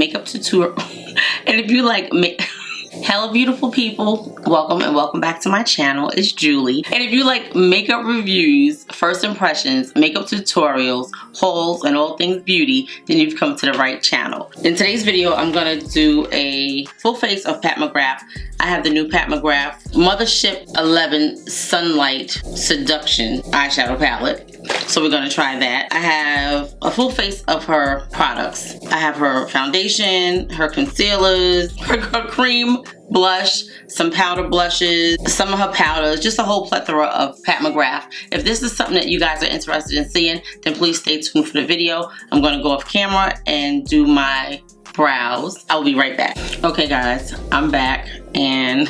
makeup tutorial, and if you like hello beautiful people, welcome and welcome back to my channel. It's Julie, and if you like makeup reviews, first impressions, makeup tutorials, hauls, and all things beauty, then you've come to the right channel. In today's video, I'm gonna do a full face of Pat McGrath. I have the new Pat McGrath Mothership 11 Sunlight Seduction eyeshadow palette. So we're gonna try that. I have a full face of her products. I have her foundation, her concealers, her cream blush, some powder blushes, some of her powders, just a whole plethora of Pat McGrath. If this is something that you guys are interested in seeing, then please stay tuned for the video. I'm gonna go off camera and do my brows. I'll be right back. Okay guys, I'm back and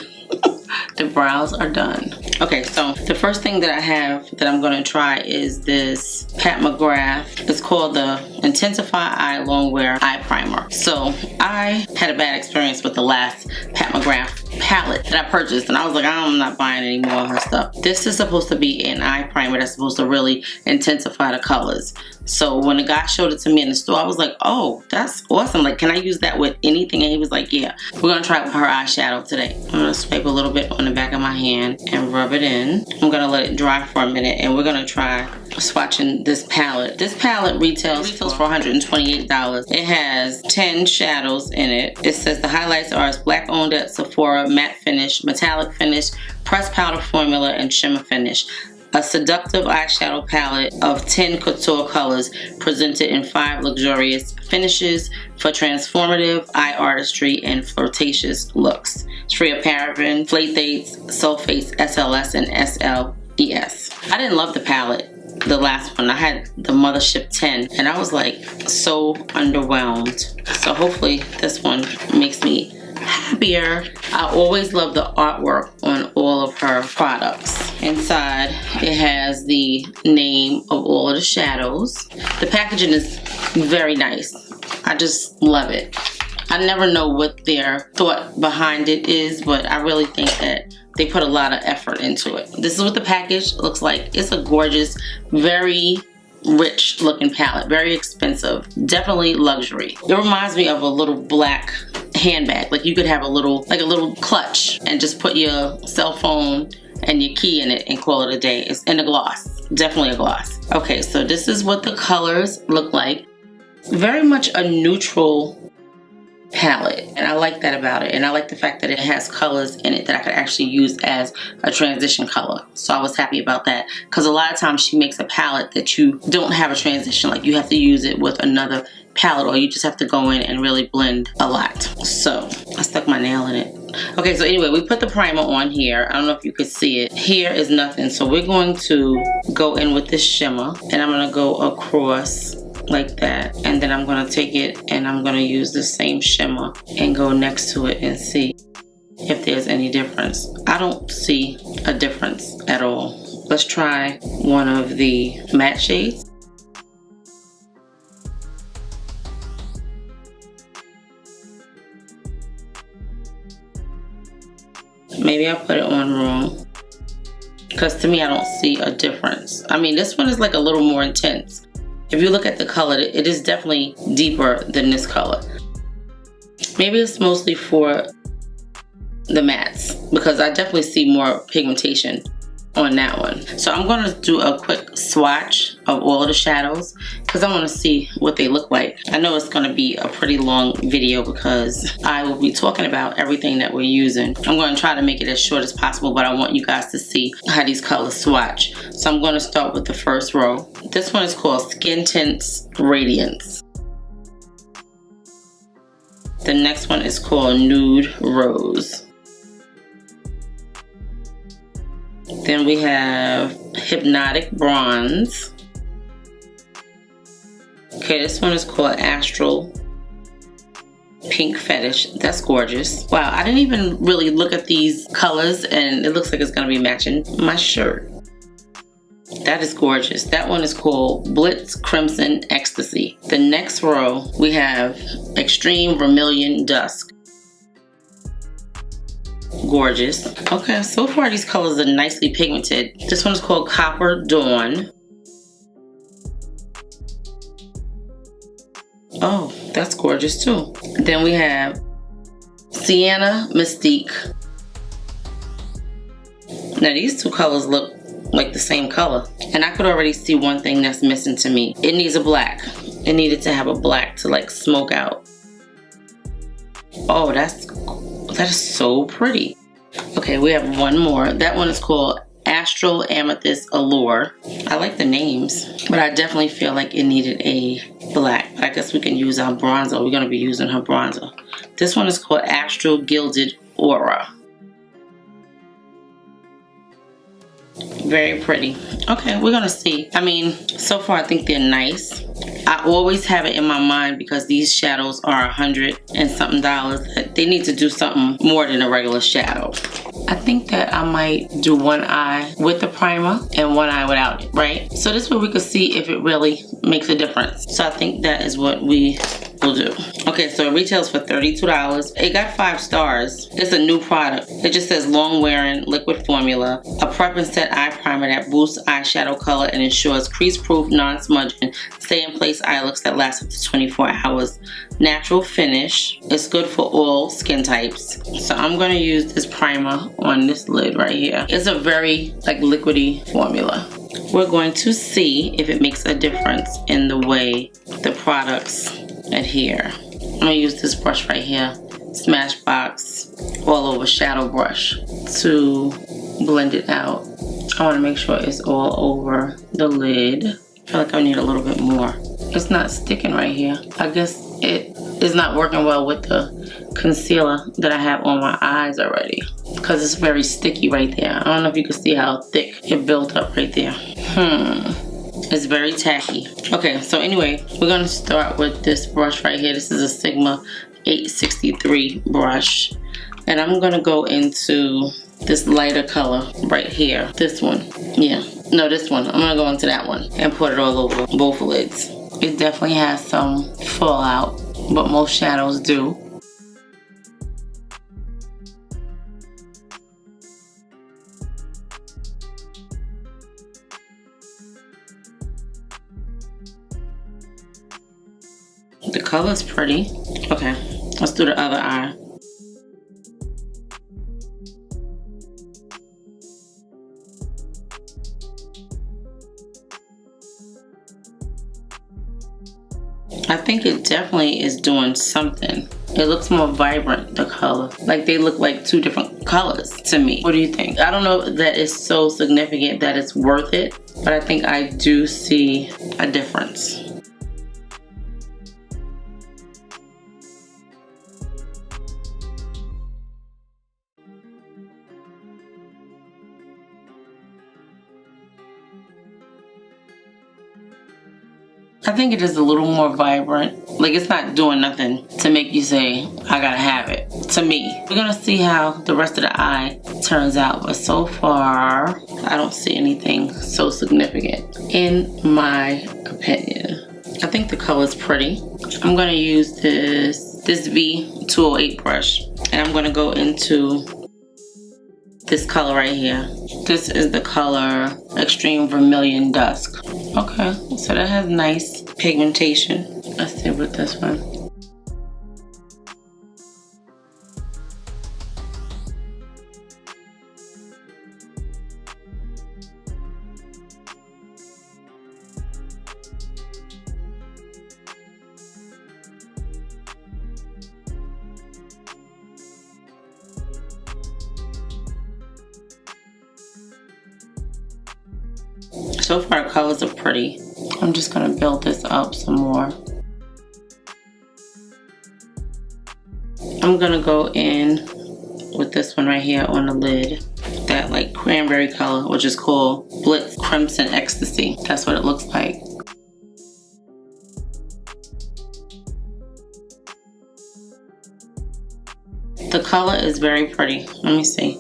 the brows are done. Okay, so the first thing that I have that I'm going to try is this Pat McGrath. It's called the Intensify Eye Longwear Eye Primer. So I had a bad experience with the last Pat McGrath palette that I purchased, and I was like, I'm not buying any more of her stuff. This is supposed to be an eye primer that's supposed to really intensify the colors. So when the guy showed it to me in the store, I was like, oh, that's awesome. Like, can I use that with anything? And he was like, yeah. We're going to try it with her eyeshadow today. I'm going to swipe a little bit on the back of my hand and rub it in. I'm going to let it dry for a minute, and we're going to try swatching this palette. This palette retails for $128. It has 10 shadows in it. It says the highlights are black owned at Sephora, matte finish, metallic finish, pressed powder formula, and shimmer finish. A seductive eyeshadow palette of 10 couture colors presented in 5 luxurious finishes for transformative eye artistry and flirtatious looks. It's free of paraben, phthalates, sulfates, SLS, and SLES. I didn't love the palette, the last one. I had the Mothership 10, and I was like so underwhelmed. So hopefully this one makes me happier. I always love the artwork on all of her products. Inside it has the name of all of the shadows. The packaging is very nice. I just love it. I never know what their thought behind it is, but I really think that they put a lot of effort into it. This is what the package looks like. It's a gorgeous, very rich looking palette, very expensive, definitely luxury. It reminds me of a little black handbag. Like you could have a little clutch and just put your cell phone and your key in it and call it a day. It's in a gloss, definitely a gloss. Okay, so this is what the colors look like. Very much a neutral palette, and I like that about it, and I like the fact that it has colors in it that I could actually use as a transition color. So I was happy about that, because a lot of times she makes a palette that you don't have a transition, like you have to use it with another palette, or you just have to go in and really blend a lot. So I stuck my nail in it. Okay, so anyway, we put the primer on here. I don't know if you could see it. Here is nothing, so we're going to go in with this shimmer, and I'm going to go across like that, and then I'm going to take it and I'm going to use the same shimmer and go next to it and see if there's any difference. I don't see a difference at all. Let's try one of the matte shades. Maybe I put it on wrong, because to me I don't see a difference. I mean, this one is like a little more intense. If you look at the color, it is definitely deeper than this color. Maybe it's mostly for the mattes, because I definitely see more pigmentation on that one. So I'm going to do a quick swatch of all of the shadows, because I want to see what they look like. I know it's going to be a pretty long video because I will be talking about everything that we're using. I'm going to try to make it as short as possible, but I want you guys to see how these colors swatch. So I'm going to start with the first row. This one is called Skin Tints Radiance. The next one is called Nude Rose. Then we have Hypnotic Bronze. Okay, this one is called Astral Pink Fetish. That's gorgeous. Wow, I didn't even really look at these colors, and it looks like it's gonna be matching my shirt. That is gorgeous. That one is called Blitz Crimson Ecstasy. The next row, we have Extreme Vermilion Dusk. Gorgeous. Okay, so far these colors are nicely pigmented. This one is called Copper Dawn. Oh, that's gorgeous too. Then we have Sienna Mystique. Now these two colors look like the same color. And I could already see one thing that's missing to me. It needs a black. It needed to have a black to like smoke out. Oh, that is so pretty. Okay, we have one more. That one is called Astral Amethyst Allure. I like the names, but I definitely feel like it needed a black. I guess we can use our bronzer. We're gonna be using her bronzer. This one is called Astral Gilded Aura. Very pretty. Okay, we're gonna see. I mean, so far I think they're nice. I always have it in my mind because these shadows are $100 and something that they need to do something more than a regular shadow. I think that I might do one eye with the primer and one eye without it, right? So this way we could see if it really makes a difference. So I think that is what we will do. Okay, so it retails for $32. It got 5 stars. It's a new product. It just says long wearing liquid formula, a prep and set eye primer that boosts eyeshadow color and ensures crease proof, non-smudging, stay in place eye looks that last up to 24 hours. Natural finish. It's good for all skin types. So I'm gonna use this primer on this lid right here. It's a very like liquidy formula. We're going to see if it makes a difference in the way the products adhere. I'm gonna use this brush right here, Smashbox all over shadow brush, to blend it out. I want to make sure it's all over the lid. I feel like I need a little bit more. It's not sticking right here. I guess it is not working well with the concealer that I have on my eyes already, because it's very sticky right there. I don't know if you can see how thick it built up right there. It's very tacky. Okay, so anyway, we're gonna start with this brush right here. This is a Sigma 863 brush. And I'm gonna go into this lighter color right here. This one, yeah. No, this one. I'm gonna go into that one and put it all over both lids. It definitely has some fallout, but most shadows do. The color's pretty. Okay, let's do the other eye. I think it definitely is doing something. It looks more vibrant, the color. Like they look like two different colors to me. What do you think? I don't know that it's so significant that it's worth it, but I think I do see a difference. I think it is a little more vibrant. Like it's not doing nothing to make you say, I gotta have it, to me. We're gonna see how the rest of the eye turns out, but so far, I don't see anything so significant, in my opinion. I think the color's pretty. I'm gonna use this V208 brush, and I'm gonna go into this color right here. This is the color Extreme Vermilion Dusk. Okay, so that has nice pigmentation. Let's see with this one. So far, colors are pretty. I'm just gonna build this up some more. I'm gonna go in with this one right here on the lid. That like cranberry color, which is called Blitz Crimson Ecstasy. That's what it looks like. The color is very pretty. Let me see.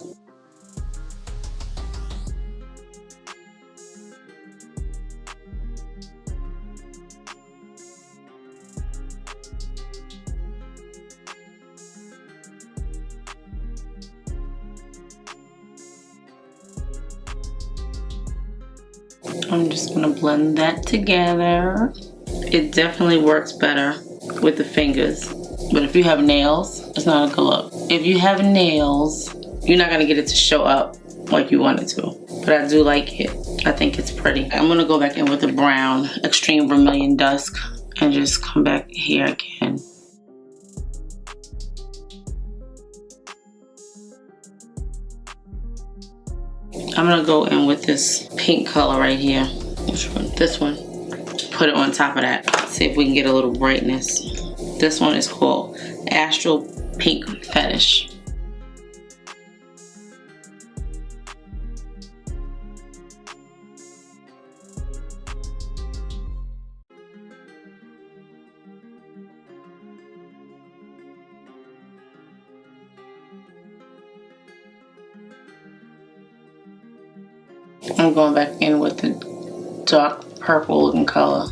I'm just gonna blend that together. It definitely works better with the fingers. But if you have nails, it's not a good look. If you have nails, you're not gonna get it to show up like you want it to. But I do like it. I think it's pretty. I'm gonna go back in with the brown Extreme Vermilion Dusk and just come back here again. I'm gonna go in with this pink color right here. Which one? This one. Put it on top of that. See if we can get a little brightness. This one is called Astral Pink Fetish. I'm going back in with the dark purple looking color.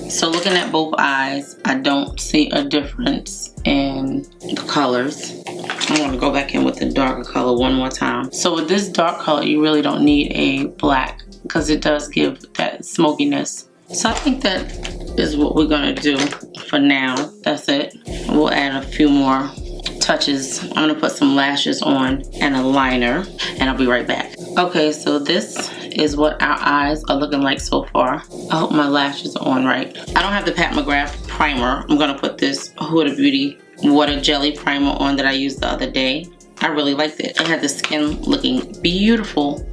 So looking at both eyes, I don't see a difference in the colors. I'm gonna go back in with the darker color one more time. So with this dark color, you really don't need a black because it does give that smokiness. So I think that is what we're gonna do for now. That's it. We'll add a few more touches. I'm gonna put some lashes on and a liner, and I'll be right back. Okay, so this is what our eyes are looking like so far. I hope my lashes are on right. I don't have the Pat McGrath primer. I'm gonna put this Huda Beauty Water Jelly Primer on that I used the other day. I really liked it. It had the skin looking beautiful.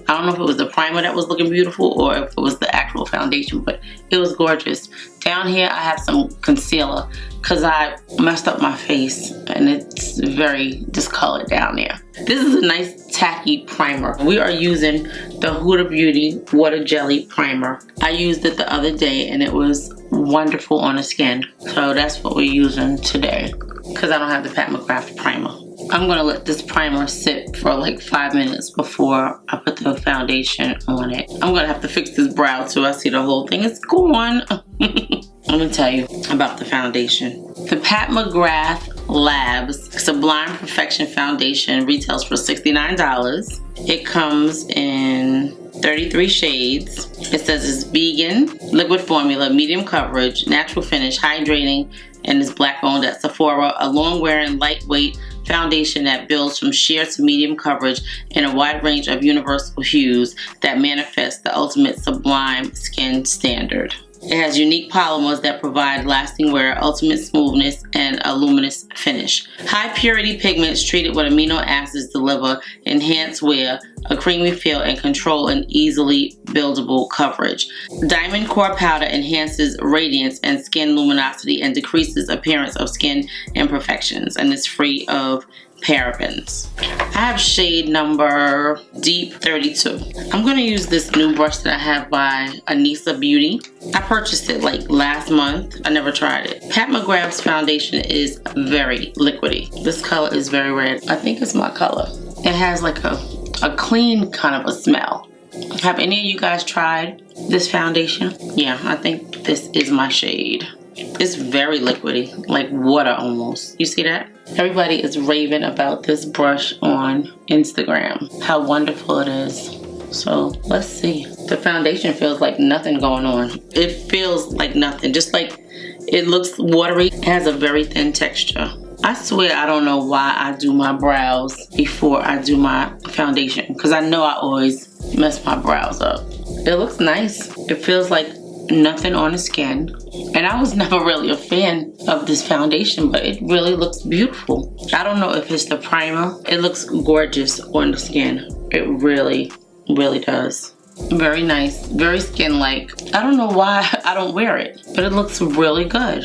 I don't know if it was the primer that was looking beautiful or if it was the actual foundation, but it was gorgeous. Down here I have some concealer because I messed up my face and it's very discolored down there. This is a nice tacky primer. We are using the Huda Beauty Water Jelly Primer. I used it the other day and it was wonderful on the skin. So that's what we're using today because I don't have the Pat McGrath primer. I'm gonna let this primer sit for like 5 minutes before I put the foundation on it. I'm gonna have to fix this brow too. I see the whole thing is gone. Let me tell you about the foundation. The Pat McGrath Labs Sublime Perfection Foundation retails for $69. It comes in 33 shades. It says it's vegan, liquid formula, medium coverage, natural finish, hydrating, and is black owned at Sephora. A long wearing, lightweight foundation that builds from sheer to medium coverage in a wide range of universal hues that manifest the ultimate sublime skin standard. It has unique polymers that provide lasting wear, ultimate smoothness, and a luminous finish. High purity pigments treated with amino acids deliver enhanced wear, a creamy feel, and control an easily buildable coverage. Diamond Core Powder enhances radiance and skin luminosity and decreases appearance of skin imperfections, and is free of parabens. I have shade number Deep 32. I'm going to use this new brush that I have by Anissa Beauty. I purchased it like last month. I never tried it. Pat McGrath's foundation is very liquidy. This color is very red. I think it's my color. It has like a clean kind of a smell. Have any of you guys tried this foundation? Yeah, I think this is my shade. It's very liquidy, like water almost. You see that? Everybody is raving about this brush on Instagram, how wonderful it is. So let's see. The foundation feels like nothing going on. It feels like nothing, just like it looks watery. It has a very thin texture. I swear I don't know why I do my brows before I do my foundation, because I know I always mess my brows up. It looks nice. It feels like nothing on the skin, and I was never really a fan of this foundation, but it really looks beautiful. I don't know if it's the primer. It looks gorgeous on the skin. It really does. Very nice, very skin-like. I don't know why I don't wear it, but it looks really good.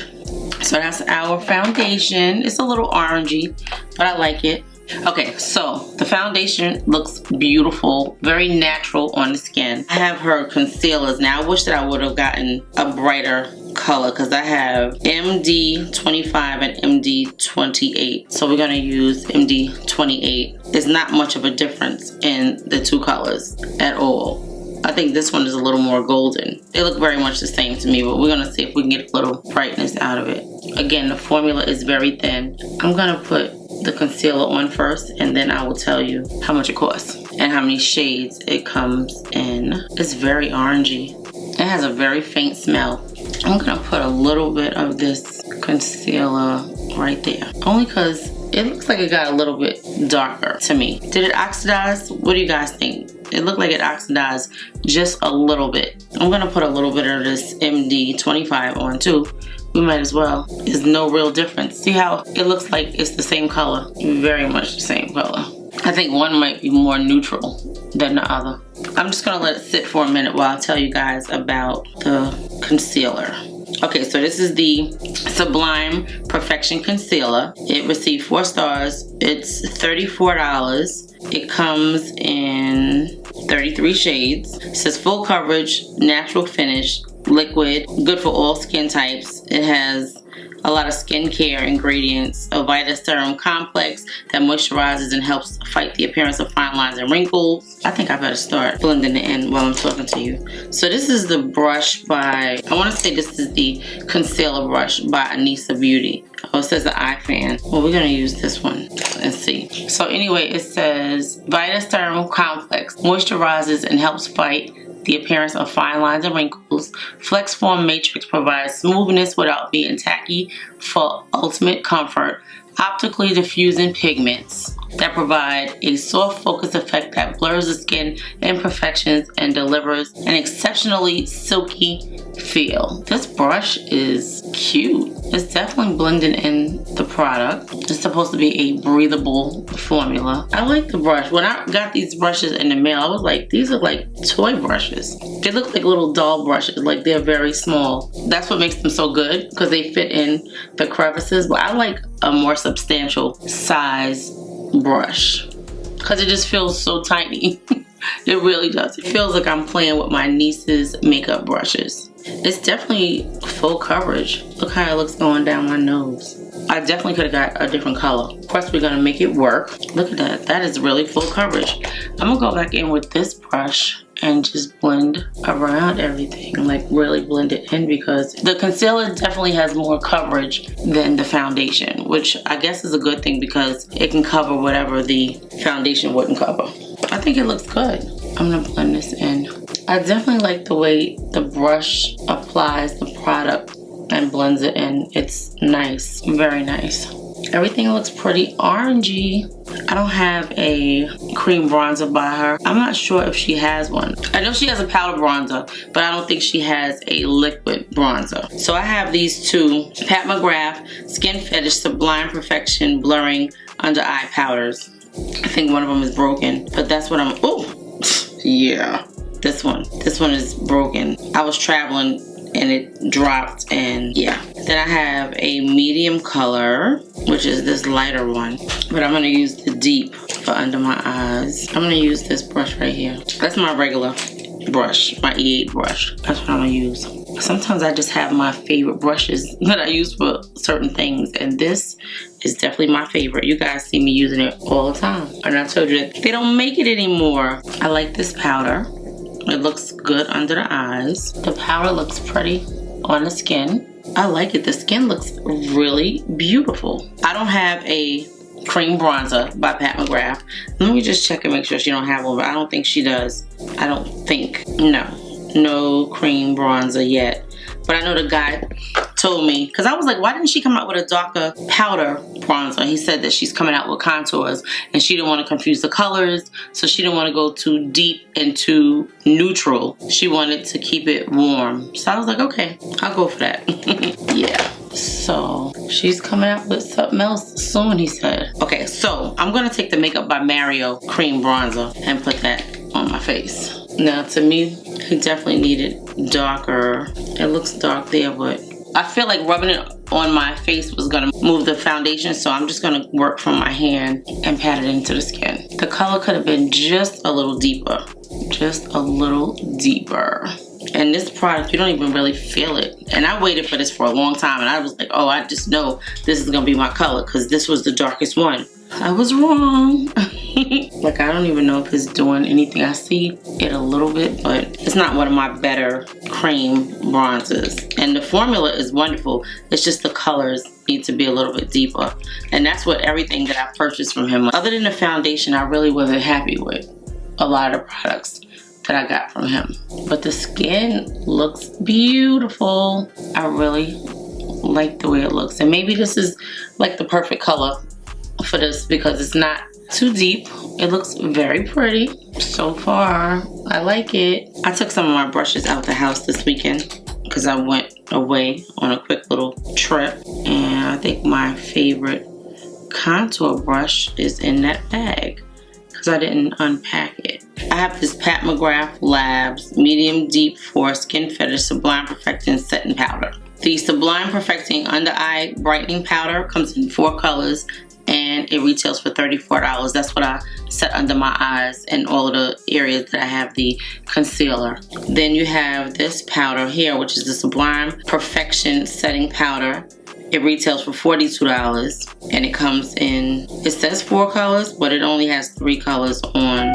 So that's our foundation. It's a little orangey, but I like it. Okay, so the foundation looks beautiful, very natural on the skin. I have her concealers now. I wish that I would have gotten a brighter color because I have MD25 and MD28. So we're gonna use MD28. There's not much of a difference in the two colors at all. I think this one is a little more golden. They look very much the same to me, but we're gonna see if we can get a little brightness out of it. Again, the formula is very thin. I'm gonna put the concealer on first, and then I will tell you how much it costs and how many shades it comes in. It's very orangey. It has a very faint smell. I'm gonna put a little bit of this concealer right there. Only because it looks like it got a little bit darker to me. Did it oxidize? What do you guys think? It looked like it oxidized just a little bit. I'm gonna put a little bit of this MD25 on too. We might as well. There's no real difference. See how it looks like it's the same color? Very much the same color. I think one might be more neutral than the other. I'm just gonna let it sit for a minute while I tell you guys about the concealer. Okay, so this is the Sublime Perfection Concealer. It received 4 stars. It's $34. It comes in 33 shades. It says full coverage, natural finish, liquid, good for all skin types. It has a lot of skincare ingredients, a Vita Serum Complex that moisturizes and helps fight the appearance of fine lines and wrinkles. I think I better start blending it in while I'm talking to you. So this is the brush by, I want to say this is the concealer brush by Anissa Beauty. Oh, it says the eye fan. Well, we're gonna use this one and see. So anyway, it says Vita Serum Complex moisturizes and helps fight the appearance of fine lines and wrinkles. Flex Form Matrix provides smoothness without being tacky for ultimate comfort. Optically diffusing pigments that provide a soft focus effect that blurs the skin imperfections and delivers an exceptionally silky feel. This brush is cute. It's definitely blending in the product. It's supposed to be a breathable formula. I like the brush. When I got these brushes in the mail, I was like, these are like toy brushes. They look like little doll brushes, like they're very small. That's what makes them so good, because they fit in the crevices. But I like a more substantial size brush because it just feels so tiny. It really does. It feels like I'm playing with my niece's makeup brushes. It's definitely full coverage. Look how it looks going down my nose. I definitely could have got a different color. Of course, we're gonna make it work. Look at that. That is really full coverage. I'm gonna go back in with this brush and just blend around everything, like really blend it in, because the concealer definitely has more coverage than the foundation, which I guess is a good thing because it can cover whatever the foundation wouldn't cover. I think it looks good. I'm gonna blend this in. I definitely like the way the brush applies the product and blends it in. It's nice, very nice. Everything looks pretty orangey. I don't have a cream bronzer by her. I'm not sure if she has one. I know she has a powder bronzer, but I don't think she has a liquid bronzer. So I have these two Pat McGrath Skin Fetish Sublime Perfection Blurring Under Eye Powders. I think one of them is broken, but that's what I'm, oh, yeah. This one is broken. I was traveling and it dropped, and yeah. Then I have a medium color, which is this lighter one, but I'm gonna use the deep for under my eyes. I'm gonna use this brush right here. That's my regular brush, my E8 brush. That's what I'm gonna use. Sometimes I just have my favorite brushes that I use for certain things, and this is definitely my favorite. You guys see me using it all the time, and I told you that they don't make it anymore. I like this powder. It looks good under the eyes. The powder looks pretty on the skin. I like it. The skin looks really beautiful. I don't have a cream bronzer by Pat McGrath. Let me just check and make sure she don't have one, but I don't think she does. I don't think. No cream bronzer yet. But I know the guy told me, because I was like, why didn't she come out with a darker powder bronzer? He said that she's coming out with contours and she didn't want to confuse the colors, so she didn't want to go too deep and too neutral. She wanted to keep it warm. So I was like, okay, I'll go for that. Yeah. So she's coming out with something else soon, he said. Okay, so I'm going to take the Makeup by Mario cream bronzer and put that on my face. Now, to me, he definitely needed darker. It looks dark there, but I feel like rubbing it on my face was gonna move the foundation, so I'm just gonna work from my hand and pat it into the skin. The color could have been just a little deeper. Just a little deeper. And this product, you don't even really feel it. And I waited for this for a long time, and I was like, oh, I just know this is gonna be my color, because this was the darkest one. I was wrong. Like, I don't even know if it's doing anything. I see it a little bit, but it's not one of my better cream bronzers. And the formula is wonderful. It's just the colors need to be a little bit deeper. And that's what everything that I purchased from him. Other than the foundation, I really wasn't happy with a lot of the products that I got from him. But the skin looks beautiful. I really like the way it looks. And maybe this is like the perfect color for this because it's not too deep. It looks very pretty. So far, I like it. I took some of my brushes out the house this weekend because I went away on a quick little trip. And I think my favorite contour brush is in that bag because I didn't unpack it. I have this Pat McGrath Labs medium deep for skin fetish sublime perfecting setting powder. The sublime perfecting under eye brightening powder comes in 4 colors and it retails for $34. That's what I set under my eyes and all of the areas that I have the concealer. Then you have this powder here, which is the Sublime Perfection Setting Powder. It retails for $42 and it comes in, it says 4 colors, but it only has 3 colors on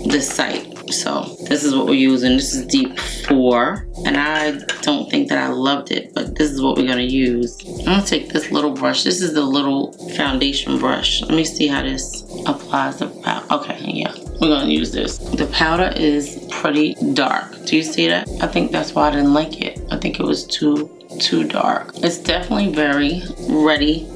this site. So this is what we're using. This is deep 4 and I don't think that I loved it, but this is what we're gonna use. I'm gonna take this little brush. This is the little foundation brush. Let me see how this applies the powder. Okay, yeah, we're gonna use this. The powder is pretty dark. Do you see that? I think that's why I didn't like it. I think it was too dark. It's definitely very ready.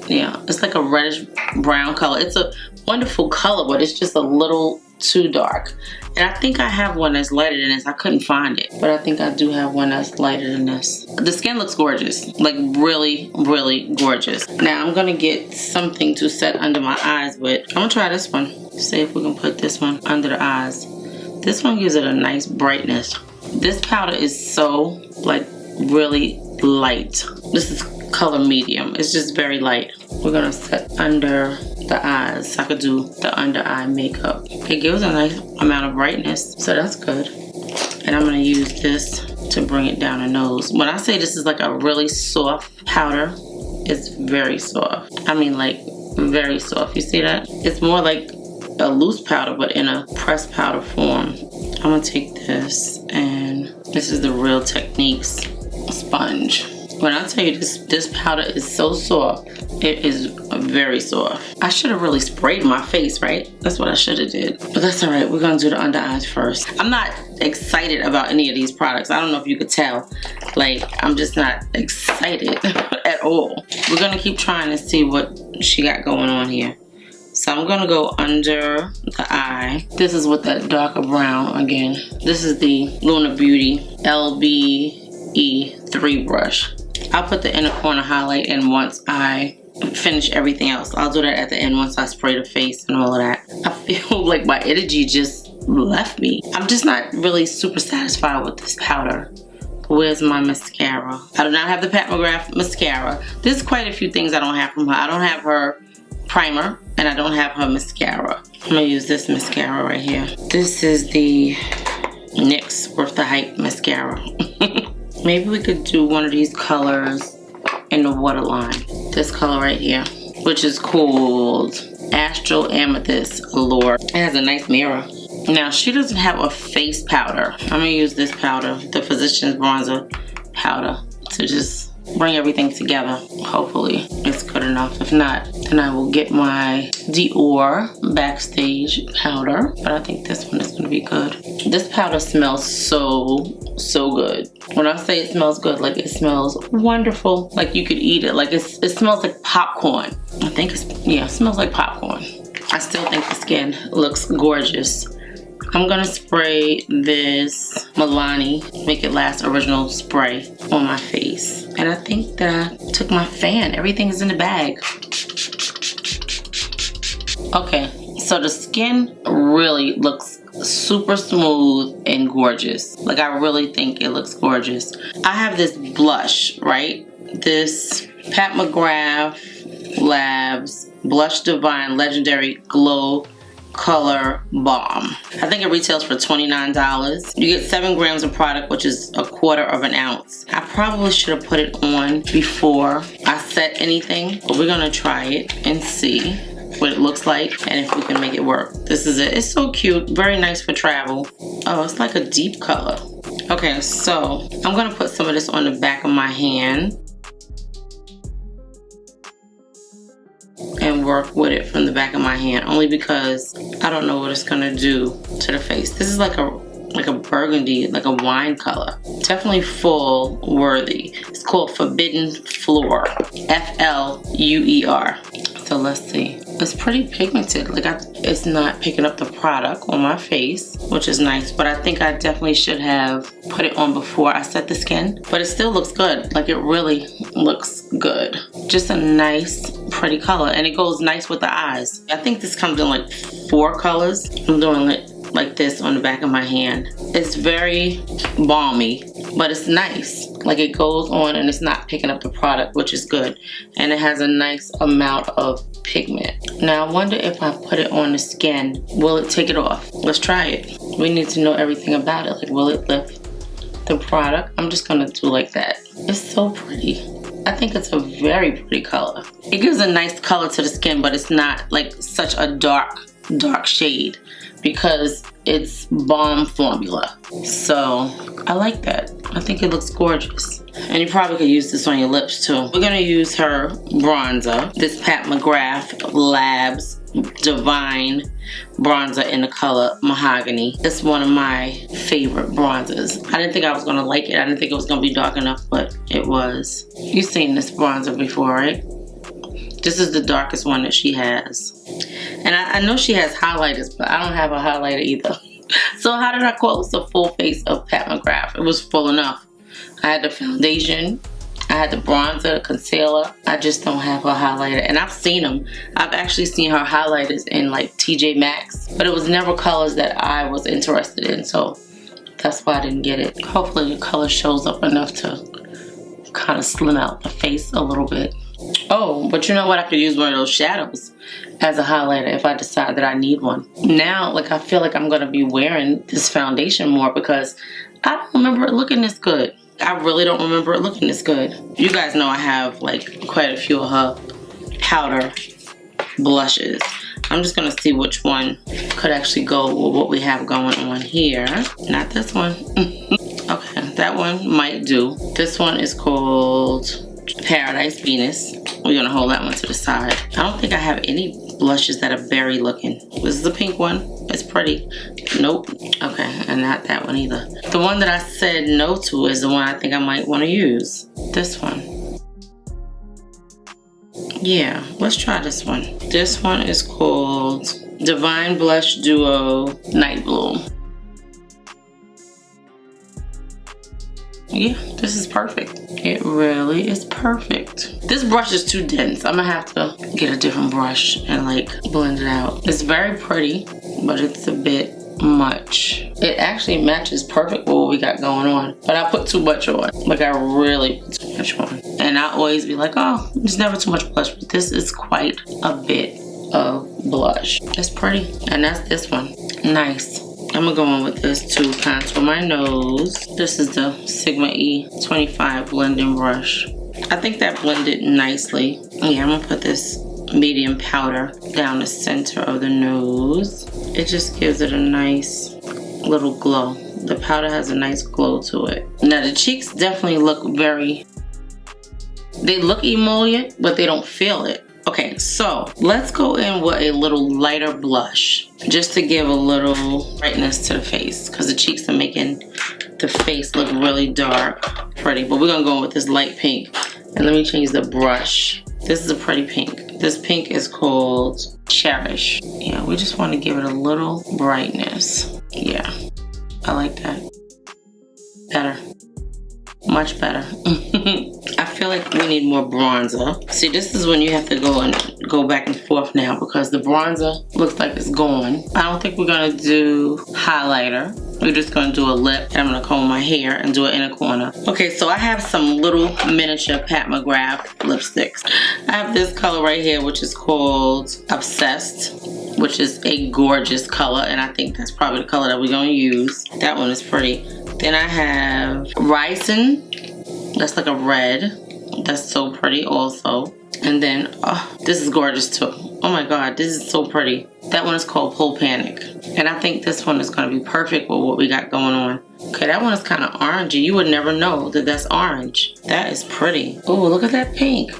Yeah, it's like a reddish brown color. It's a wonderful color, but it's just a little too dark. And I think I have one that's lighter than this. I couldn't find it, but I think I do have one that's lighter than this. The skin looks gorgeous, like really, really gorgeous. Now I'm gonna get something to set under my eyes with. I'm gonna try this one. See if we can put this one under the eyes. This one gives it a nice brightness. This powder is so like really light. This is color medium. It's just very light. We're gonna set under the eyes so I could do the under eye makeup. It gives a nice amount of brightness, so that's good. And I'm gonna use this to bring it down the nose. When I say this is like a really soft powder, it's very soft. I mean like very soft. You see that? It's more like a loose powder but in a pressed powder form. I'm gonna take this, and this is the Real Techniques sponge. When I tell you this powder is so soft, it is very soft. I should have really sprayed my face, right? That's what I should have did. But that's all right. We're gonna do the under eyes first. I'm not excited about any of these products. I don't know if you could tell. Like, I'm just not excited at all. We're gonna keep trying to see what she got going on here. So I'm gonna go under the eye. This is with that darker brown again. This is the Luna Beauty LBE3 brush. I'll put the inner corner highlight in once I finish everything else. I'll do that at the end once I spray the face and all of that. I feel like my energy just left me. I'm just not really super satisfied with this powder. Where's my mascara? I do not have the Pat McGrath mascara. There's quite a few things I don't have from her. I don't have her primer and I don't have her mascara. I'm gonna use this mascara right here. This is the NYX Worth the Hype mascara. Maybe we could do one of these colors in the waterline. This color right here, which is called Astral Amethyst Allure. It has a nice mirror. Now, she doesn't have a face powder. I'm gonna use this powder, the Physicians Bronzer powder, to just bring everything together. Hopefully it's good enough. If not, then I will get my Dior Backstage powder. But I think this one is gonna be good. This powder smells so good. When I say it smells good, like it smells wonderful. Like you could eat it. Like it smells like popcorn. I think it smells like popcorn. I still think the skin looks gorgeous. I'm gonna spray this Milani Make It Last Original Spray on my face. And I think that I took my fan. Everything is in the bag. Okay, so the skin really looks super smooth and gorgeous. Like I really think it looks gorgeous. I have this blush, right? This Pat McGrath Labs Blush Divine Legendary Glow Color Balm. I think it retails for $29. You get 7 grams of product, which is 1/4 of an ounce. I probably should have put it on before I set anything, but we're gonna try it and see what it looks like and if we can make it work. This is it. It's so cute. Very nice for travel. Oh, it's like a deep color. Okay, so I'm gonna put some of this on the back of my hand and work with it from the back of my hand, only because I don't know what it's gonna do to the face. This is like a burgundy, like a wine color. Definitely full worthy. It's called Forbidden Floor. F-L-U-E-R. So let's see. It's pretty pigmented. Like it's not picking up the product on my face, which is nice. But I think I definitely should have put it on before I set the skin. But it still looks good. Like it really looks good. Just a nice, pretty color. And it goes nice with the eyes. I think this comes in like 4 colors. I'm doing it like this on the back of my hand. It's very balmy, but it's nice. Like it goes on and it's not picking up the product, which is good. And it has a nice amount of pigment. Now I wonder if I put it on the skin, will it take it off? Let's try it. We need to know everything about it. Like, will it lift the product? I'm just gonna do like that. It's so pretty. I think it's a very pretty color. It gives a nice color to the skin, but it's not like such a dark shade because it's balm formula. So I like that. I think it looks gorgeous. And you probably could use this on your lips too. We're gonna use her bronzer. This Pat McGrath Labs Divine bronzer in the color Mahogany. It's one of my favorite bronzers. I didn't think I was gonna like it. I didn't think it was gonna be dark enough, but it was. You've seen this bronzer before, right? This is the darkest one that she has. And I know she has highlighters, but I don't have a highlighter either. So how did I call this a full face of Pat McGrath? It was full enough. I had the foundation, I had the bronzer, the concealer. I just don't have a highlighter. And I've seen them. I've actually seen her highlighters in like TJ Maxx, but it was never colors that I was interested in. So that's why I didn't get it. Hopefully the color shows up enough to kind of slim out the face a little bit. Oh, but you know what? I could use one of those shadows as a highlighter if I decide that I need one. Now, like, I feel like I'm going to be wearing this foundation more because I don't remember it looking this good. I really don't remember it looking this good. You guys know I have, like, quite a few of her powder blushes. I'm just going to see which one could actually go with what we have going on here. Not this one. Okay, that one might do. This one is called Paradise Venus. We're gonna hold that one to the side. I don't think I have any blushes that are berry looking. This is the pink one. It's pretty. Nope. Okay, and not that one either. The one that I said no to is the one I think I might want to use. This one. Yeah, let's try this one. This one is called Divine Blush Duo Night Bloom. Yeah, this is perfect. It really is perfect. This brush is too dense. I'm gonna have to get a different brush and like blend it out. It's very pretty, but it's a bit much. It actually matches perfect with what we got going on, but I put too much on. Like I really put too much on. And I always be like, oh, there's never too much blush, but this is quite a bit of blush. It's pretty, and that's this one. Nice. I'm gonna go on with this to contour my nose. This is the Sigma E25 blending brush. I think that blended nicely. Yeah, I'm gonna put this medium powder down the center of the nose. It just gives it a nice little glow. The powder has a nice glow to it. Now the cheeks definitely look they look emollient, but they don't feel it. Okay, so let's go in with a little lighter blush just to give a little brightness to the face because the cheeks are making the face look really dark, pretty. But we're gonna go in with this light pink. And let me change the brush. This is a pretty pink. This pink is called Cherish. Yeah, we just want to give it a little brightness. Yeah, I like that. Better. Much better. I feel like we need more bronzer. See, this is when you have to go back and forth now because the bronzer looks like it's gone. I don't think we're gonna do highlighter. We're just gonna do a lip, and I'm gonna comb my hair and do an inner corner. Okay, so I have some little miniature Pat McGrath lipsticks. I have this color right here, which is called Obsessed, which is a gorgeous color, and I think that's probably the color that we're gonna use. That one is pretty. Then I have Rising. That's like a red. That's so pretty also. And then, oh, this is gorgeous too. Oh my God, this is so pretty. That one is called Pull Panic. And I think this one is gonna be perfect with what we got going on. Okay, that one is kind of orangey. You would never know that that's orange. That is pretty. Oh, look at that pink.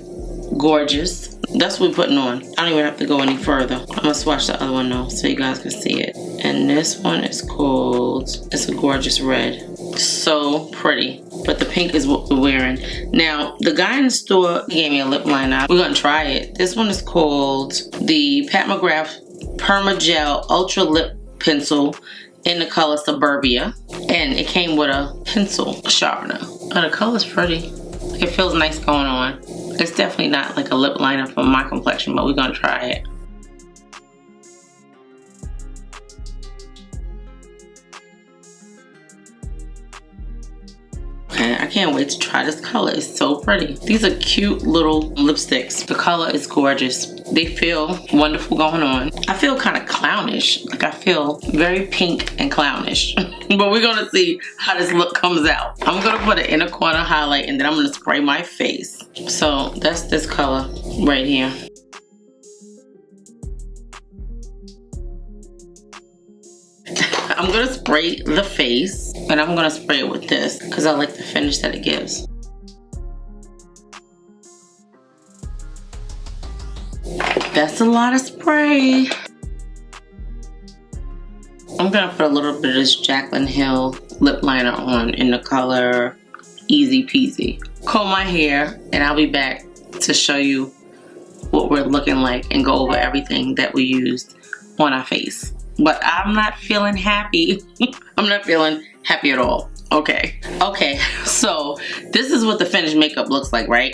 Gorgeous. That's what we're putting on. I don't even have to go any further. I'm gonna swatch the other one though so you guys can see it. And this one is called, it's a gorgeous red. So pretty. but the pink is what we're wearing. Now, the guy in the store gave me a lip liner. We're gonna try it. This one is called the Pat McGrath Perma-Gel Ultra Lip Pencil in the color Suburbia. And it came with a pencil sharpener. Oh, the color's pretty. It feels nice going on. It's definitely not like a lip liner for my complexion, but we're gonna try it. Okay, I can't wait to try this color. It's so pretty. These are cute little lipsticks. The color is gorgeous. They feel wonderful going on. I feel kind of clownish. Like I feel very pink and clownish. But we're gonna see how this look comes out. I'm gonna put an inner corner highlight and then I'm gonna spray my face. So that's this color right here. I'm gonna spray the face and I'm gonna spray it with this because I like the finish that it gives. That's a lot of spray. I'm gonna put a little bit of this Jaclyn Hill lip liner on in the color Easy Peasy. Comb my hair and I'll be back to show you what we're looking like and go over everything that we used on our face. But I'm not feeling happy. I'm not feeling happy at all. Okay, so this is what the finished makeup looks like, right?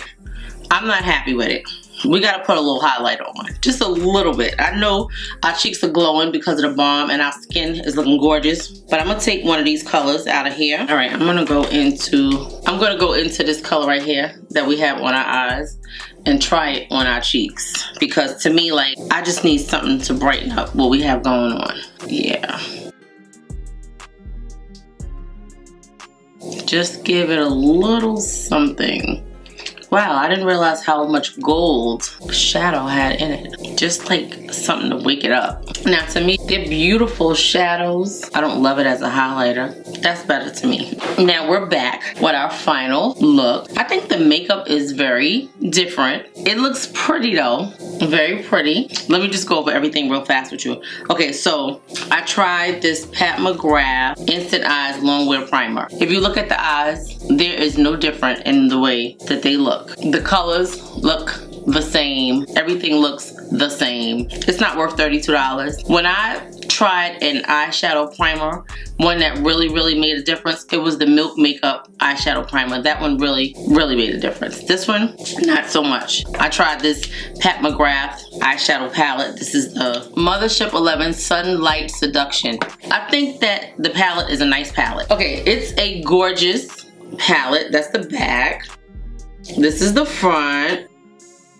I'm not happy with it. We gotta put a little highlight on, just a little bit. I know our cheeks are glowing because of the balm and our skin is looking gorgeous, but I'm gonna take one of these colors out of here. All right, I'm gonna go into this color right here that we have on our eyes and try it on our cheeks, because to me, like, I just need something to brighten up what we have going on. Yeah. Just give it a little something. Wow, I didn't realize how much gold shadow had in it. Just like something to wake it up. Now to me, they're beautiful shadows. I don't love it as a highlighter. That's better to me. Now we're back with our final look. I think the makeup is very different. It looks pretty though, very pretty. Let me just go over everything real fast with you. Okay, so I tried this Pat McGrath Instant Eyes Long Wear Primer. If you look at the eyes, there is no different in the way that they look. The colors look the same. Everything looks the same. It's not worth $32. When I tried an eyeshadow primer, one that really made a difference, it was the Milk Makeup eyeshadow primer. That one really made a difference. This one, not so much. I tried this Pat McGrath eyeshadow palette. This is the Mothership 11 Sunlight Seduction. I think that the palette is a nice palette. Okay, it's a gorgeous palette. That's the back. This is the front.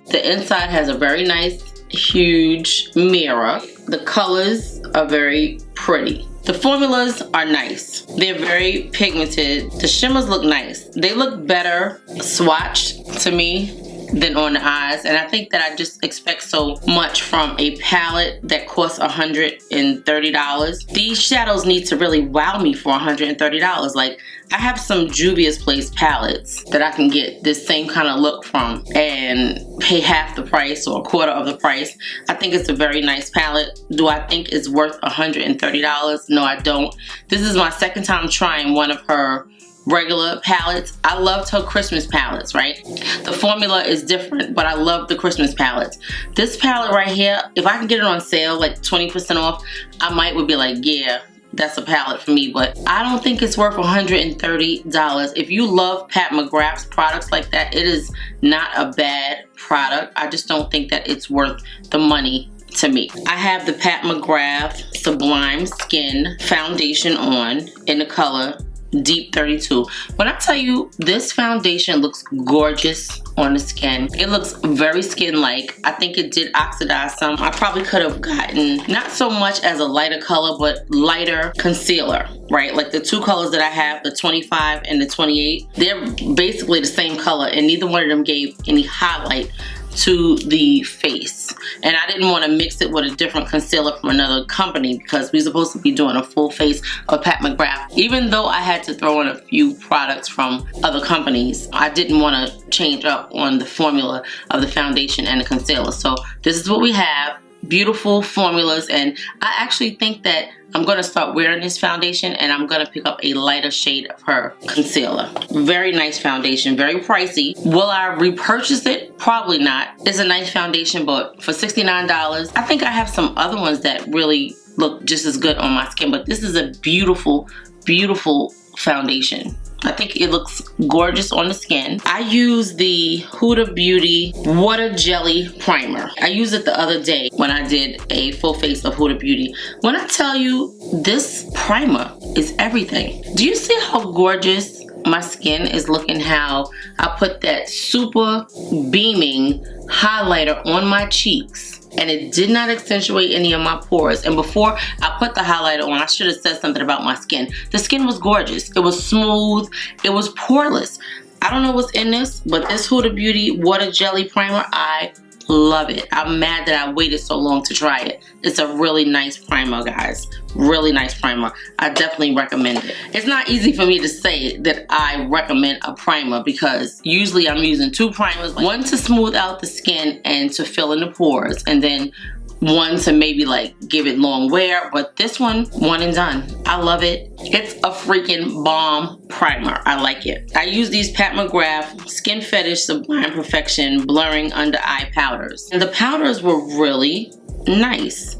The inside has a very nice, huge mirror. The colors are very pretty. The formulas are nice. They're very pigmented. The shimmers look nice. They look better swatched to me than on the eyes, and I think that I just expect so much from a palette that costs $130. These shadows need to really wow me for $130. Like, I have some Juvia's Place palettes that I can get this same kind of look from and pay half the price or a quarter of the price. I think it's a very nice palette. Do I think it's worth $130? No, I don't. This is my second time trying one of her regular palettes. I loved her Christmas palettes, right? The formula is different, but I love the Christmas palettes. This palette right here, if I can get it on sale, like 20% off, I would be like, yeah, that's a palette for me, but I don't think it's worth $130. If you love Pat McGrath's products like that, it is not a bad product. I just don't think that it's worth the money to me. I have the Pat McGrath Sublime Skin Foundation on in the color Deep 32. When I tell you, this foundation looks gorgeous on the skin. It looks very skin-like. I think it did oxidize some. I probably could have gotten not so much as a lighter color, but lighter concealer, right? Like the two colors that I have, the 25 and the 28, they're basically the same color, and neither one of them gave any highlight to the face. And I didn't want to mix it with a different concealer from another company because we're supposed to be doing a full face of Pat McGrath. Even though I had to throw in a few products from other companies, I didn't want to change up on the formula of the foundation and the concealer. So this is what we have. beautiful formulas, and I actually think that I'm going to start wearing this foundation, and I'm going to pick up a lighter shade of her concealer. Very nice foundation, very pricey. Will I repurchase it? Probably not. It's a nice foundation, but for $69, I think I have some other ones that really look just as good on my skin, but this is a beautiful, beautiful foundation. I think it looks gorgeous on the skin. I use the Huda Beauty Water Jelly Primer. I used it the other day when I did a full face of Huda Beauty. When I tell you, this primer is everything. Do you see how gorgeous my skin is looking? How I put that super beaming highlighter on my cheeks, and it did not accentuate any of my pores. And before I put the highlighter on, I should have said something about my skin. The skin was gorgeous. It was smooth. It was poreless. I don't know what's in this, but this Huda Beauty Water Jelly Primer, I love it. I'm mad that I waited so long to try it. It's a really nice primer, guys. Really nice primer. I definitely recommend it. It's not easy for me to say that I recommend a primer, because usually I'm using two primers. One to smooth out the skin and to fill in the pores, and then one to maybe like give it long wear, but this one and done. I love it. It's a freaking bomb primer. I like it. I use these Pat McGrath Skin Fetish Sublime Perfection Blurring Under Eye Powders, and the powders were really nice.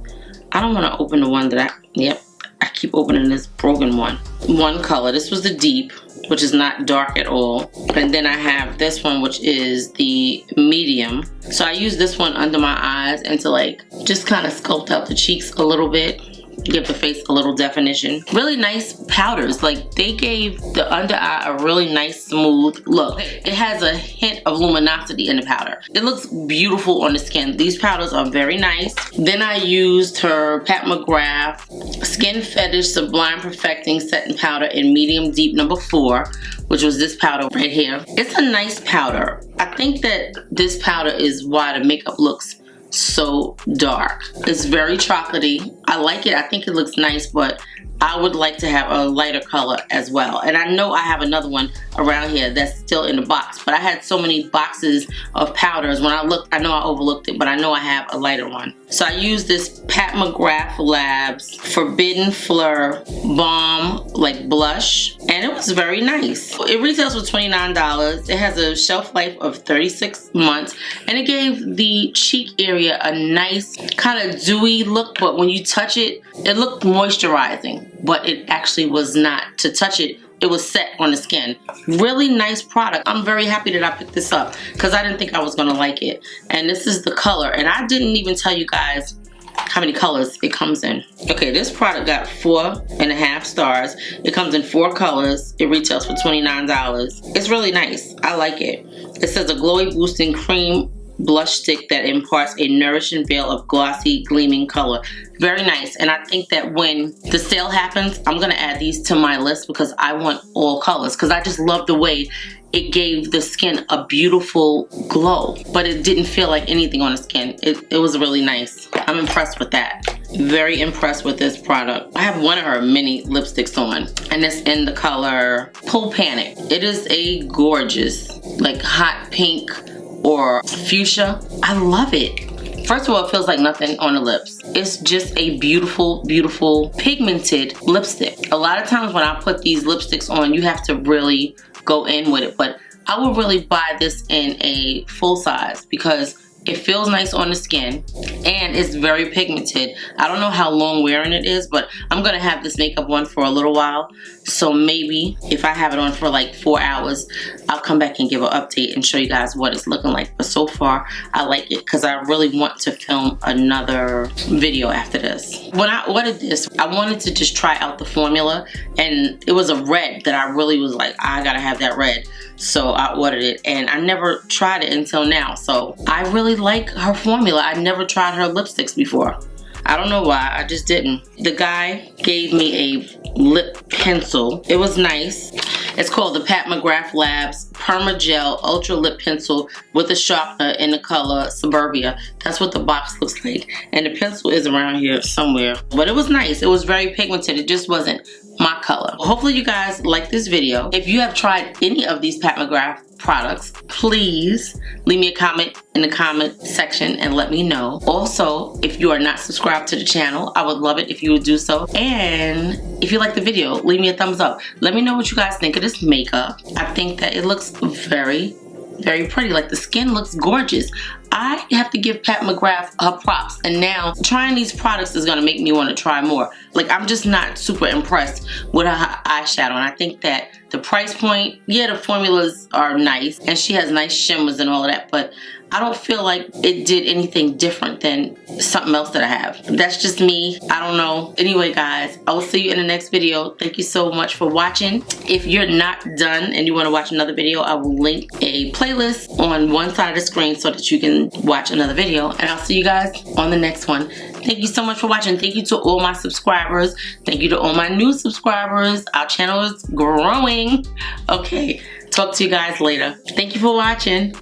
I don't want to open the one that I keep opening this broken one. One color. This was the deep, which is not dark at all. And then I have this one, which is the medium. So I use this one under my eyes and to like just kind of sculpt out the cheeks a little bit, give the face a little definition. Really nice powders. Like, they gave the under eye a really nice smooth look. It has a hint of luminosity in the powder. It looks beautiful on the skin. These powders are very nice. Then I used her Pat McGrath Skin Fetish Sublime Perfecting Setting Powder in medium deep number 4, which was this powder right here. It's a nice powder. I think that this powder is why the makeup looks so dark. It's very chocolatey. I like it. I think it looks nice, but I would like to have a lighter color as well. And I know I have another one around here that's still in the box, but I had so many boxes of powders. When I looked, I know I overlooked it, but I know I have a lighter one. So I use this Pat McGrath Labs Forbidden Fleur Balm like blush, and it was very nice. It retails for $29. It has a shelf life of 36 months, and it gave the cheek area a nice kind of dewy look, but when you touch it, it looked moisturizing, but it actually was not. To touch it, it was set on the skin. Really nice product. I'm very happy that I picked this up because I didn't think I was gonna like it. And this is the color, and I didn't even tell you guys how many colors it comes in. Okay, this product got 4.5 stars. It comes in 4 colors. It retails for $29. It's really nice. I like it. It says a glowy boosting cream blush stick that imparts a nourishing veil of glossy gleaming color. Very nice. And I think that when the sale happens, I'm gonna add these to my list because I want all colors, because I just love the way it gave the skin a beautiful glow, but it didn't feel like anything on the skin. It was really nice. I'm impressed with that. Very impressed with this product. I have one of her mini lipsticks on, and it's in the color Pull Panic. It is a gorgeous, like hot pink or fuchsia. I love it. First of all, it feels like nothing on the lips. It's just a beautiful, beautiful pigmented lipstick. A lot of times when I put these lipsticks on, you have to really go in with it, but I would really buy this in a full size because it feels nice on the skin and it's very pigmented. I don't know how long wearing it is, but I'm gonna have this makeup on for a little while. So maybe if I have it on for like 4 hours, I'll come back and give an update and show you guys what it's looking like. But so far, I like it because I really want to film another video after this. When I ordered this, I wanted to just try out the formula, and it was a red that I really was like, I gotta have that red. So I ordered it, and I never tried it until now. So I really like her formula. I never tried her lipsticks before. I don't know why, I just didn't. The guy gave me a lip pencil. It was nice. It's called the Pat McGrath Labs Perma-Gel Ultra Lip Pencil with a sharpener in the color Suburbia. That's what the box looks like. And the pencil is around here somewhere. But it was nice. It was very pigmented. It just wasn't my color. Hopefully you guys like this video. If you have tried any of these Pat McGrath products, please leave me a comment in the comment section and let me know. Also, if you are not subscribed to the channel, I would love it if you would do so. And if you like the video, leave me a thumbs up. Let me know what you guys think of this makeup. I think that it looks very, very pretty. Like, the skin looks gorgeous. I have to give Pat McGrath her props, and now trying these products is gonna make me want to try more. Like, I'm just not super impressed with her eyeshadow, and I think that the price point, yeah, the formulas are nice, and she has nice shimmers and all of that, but I don't feel like it did anything different than something else that I have. That's just me. I don't know. Anyway, guys, I will see you in the next video. Thank you so much for watching. If you're not done and you want to watch another video, I will link a playlist on one side of the screen so that you can watch another video. And I'll see you guys on the next one. Thank you so much for watching. Thank you to all my subscribers. Thank you to all my new subscribers. Our channel is growing. Okay, talk to you guys later. Thank you for watching.